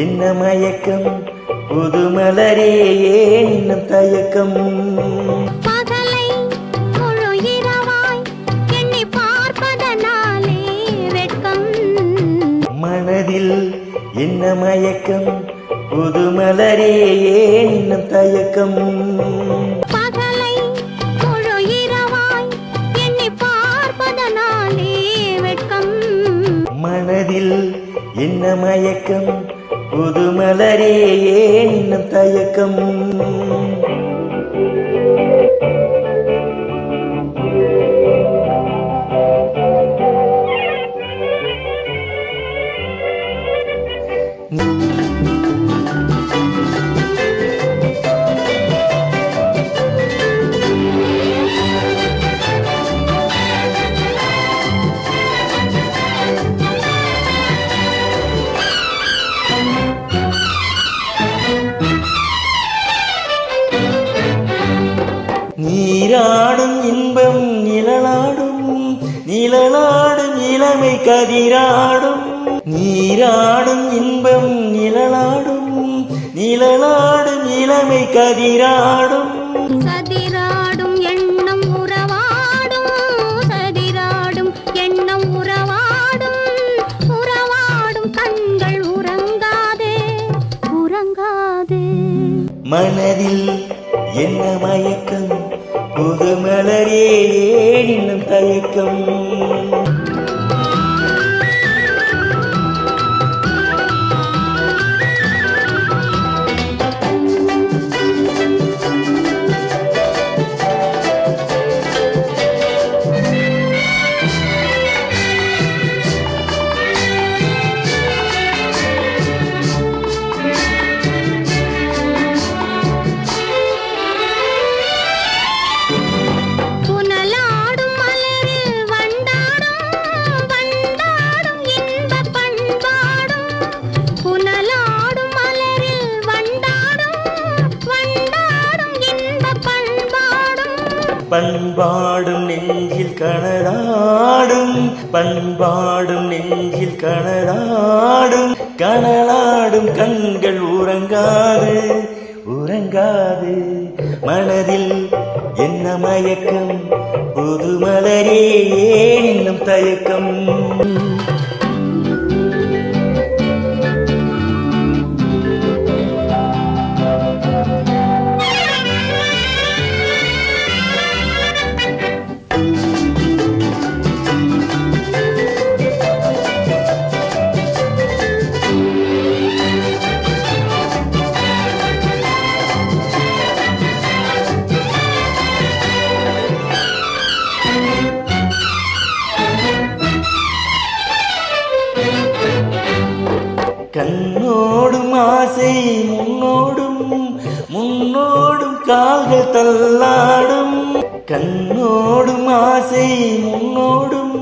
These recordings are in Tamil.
என்ன மயக்கம் புது மலரே ஏன் இன்னும் தயக்கம் பகலை முழு இரவாய் எண்ணி பார்ப்பதனாலே வெட்கம் மனதில் என்ன மயக்கம் புது மலரே ஏன் இன்னும் தயக்கம் பகலை முழு இரவாய் எண்ணி பார்ப்பதனாலே வெட்கம் மனதில் என்ன மயக்கம் புது மலரே ஏன் இன்னும் தயக்கம் நீராடும் இன்பம் நிழலாடும் நிழலாடும் இளமை கதிராடும் நீராடும் இன்பம் நிழலாடும் நிழலாடும் இளமை கதிராடும் சதிராடும் எண்ணம் உறவாடும் சதிராடும் எண்ணம் உறவாடும் உறவாடும் கண்கள் உறங்காதே உறங்காதே மனதில் என்ன மயக்கம் புது மலரே ஏன் இன்னும் தயக்கம் பண்பாடும் நெஞ்சில் கனலாடும் பண்பாடும் நெஞ்சில் கனலாடும் கனலாடும் கண்கள் உறங்காது உறங்காது மனதில் என்ன மயக்கம் புது மலரே ஏன் இன்னும் தயக்கம் கண்ணோடும் ஆசை முன்னோடும் முன்னோடும் கால்கள் தள்ளாடும் கண்ணோடும் ஆசை முன்னோடும்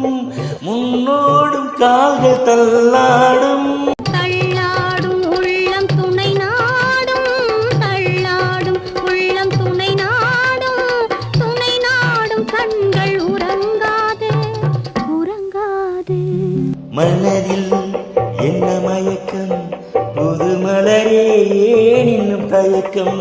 முன்னோடும் கால்கள் தள்ளாடும் தள்ளாடும் உள்ளம் துணை நாடும் தள்ளாடும் உள்ளம் துணை நாடும் கண்கள் உறங்காதே உறங்காதே மனதில் என்ன மயக்கம் புது மலரே ஏன் இன்னும் தயக்கம்